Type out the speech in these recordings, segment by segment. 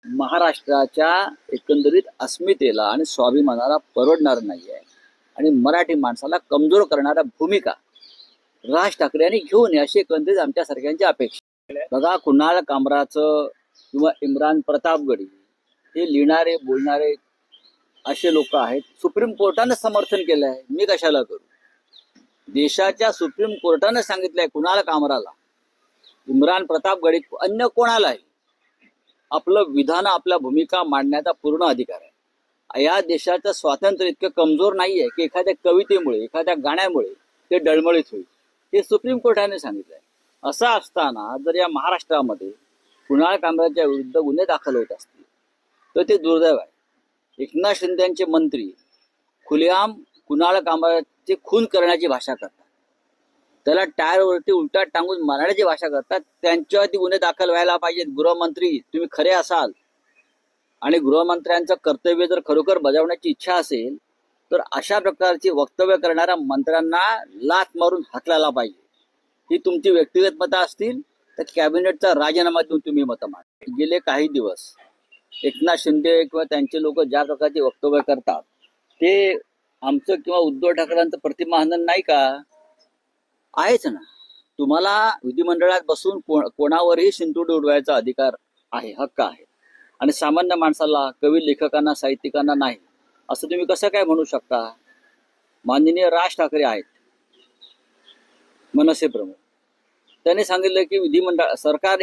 महाराष्ट्राच्या एकंदरीत अस्मितेला आणि स्वाभिमानाला परवडणार नाही आहे आणि मराठी माणसाला कमजोर करणाऱ्या भूमिका राज ठाकरे यांनी घेऊ नये अशी एकंदरीत आमच्या सारख्यांची अपेक्षा. बघा, कुणाल कामराचं किंवा इम्रान प्रतापगडी हे लिहिणारे बोलणारे असे लोक आहेत. सुप्रीम कोर्टानं समर्थन केलं आहे, मी कशाला करू? देशाच्या सुप्रीम कोर्टानं सांगितलंय कुणाल कामराला, इम्रान प्रतापगडी, अन्य कोणालाही आपलं विधान आपल्या भूमिका मांडण्याचा पूर्ण अधिकार आहे. या देशाचं स्वातंत्र्य इतकं कमजोर नाहीये की एखाद्या कवितेमुळे एखाद्या गाण्यामुळे ते डळमळीत होईल. हे सुप्रीम कोर्टाने सांगितलंय. असं असताना जर या महाराष्ट्रामध्ये कुणाल कामराच्या विरुद्ध गुन्हे दाखल होत असतील तर ते दुर्दैव आहे. एकनाथ शिंदेचे मंत्री खुलेआम कुणाल कामराचे खून करण्याची भाषा करतात, त्याला टायरवरती उलटा टांगून मारण्याची भाषा करतात. त्यांच्यावरती गुन्हे दाखल व्हायला पाहिजेत. गृहमंत्री तुम्ही खरे असाल आणि गृहमंत्र्यांचं कर्तव्य जर खरोखर बजावण्याची इच्छा असेल तर अशा प्रकारची वक्तव्य करणाऱ्या मंत्र्यांना लाथ मारून हाकलायला पाहिजे. ही तुमची व्यक्तिगत मतं असतील तर कॅबिनेटचा राजीनामा देऊन तुम्ही मतं मांडा. गेले काही दिवस एकनाथ शिंदे किंवा त्यांचे लोक ज्या प्रकारचे वक्तव्य करतात ते आमचं किंवा उद्धव ठाकरेंचं प्रतिमाहनन नाही का? आहेच ना. तुम्हाला विधिमंडळात बसून कोणावरही शिंतोडे उडवायचा अधिकार आहे, हक्क आहे, आणि सामान्य माणसाला, कवी लेखकांना, साहित्यिकांना नाही, असं तुम्ही कसं काय म्हणू शकता? माननीय राज ठाकरे आहेत मनसे प्रमुख, त्यांनी सांगितलं की विधिमंडळ सरकार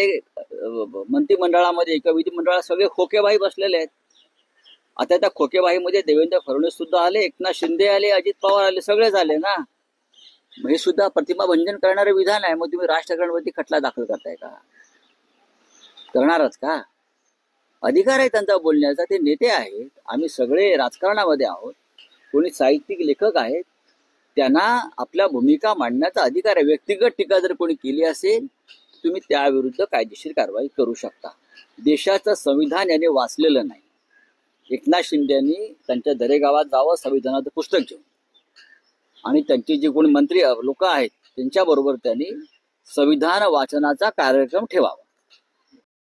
मंत्रिमंडळामध्ये एका विधिमंडळात सगळे खोकेबाई बसलेले आहेत. आता त्या खोकेबाईमध्ये देवेंद्र फडणवीस सुद्धा आले, एकनाथ शिंदे आले, अजित पवार आले, सगळेच आले ना. हे सुद्धा प्रतिमाभंजन करणारे विधान आहे. मग तुम्ही राज ठाकरेंवरती खटला दाखल करताय का? करणारच का? अधिकार आहे त्यांचा बोलण्याचा. ते नेते आहेत, आम्ही सगळे राजकारणामध्ये आहोत. कोणी साहित्यिक लेखक आहेत, त्यांना आपल्या भूमिका मांडण्याचा अधिकार आहे. व्यक्तिगत टीका जर कोणी केली असेल तुम्ही त्याविरुद्ध कायदेशीर कारवाई करू शकता. देशाचं संविधान याने वाचलेलं नाही. एकनाथ शिंदे यांनी त्यांच्या दरेगावात जावं संविधानाचं पुस्तक घेऊन, आणि त्यांची जी कोणी मंत्री लोक आहेत त्यांच्याबरोबर त्यांनी संविधान वाचनाचा कार्यक्रम ठेवावा.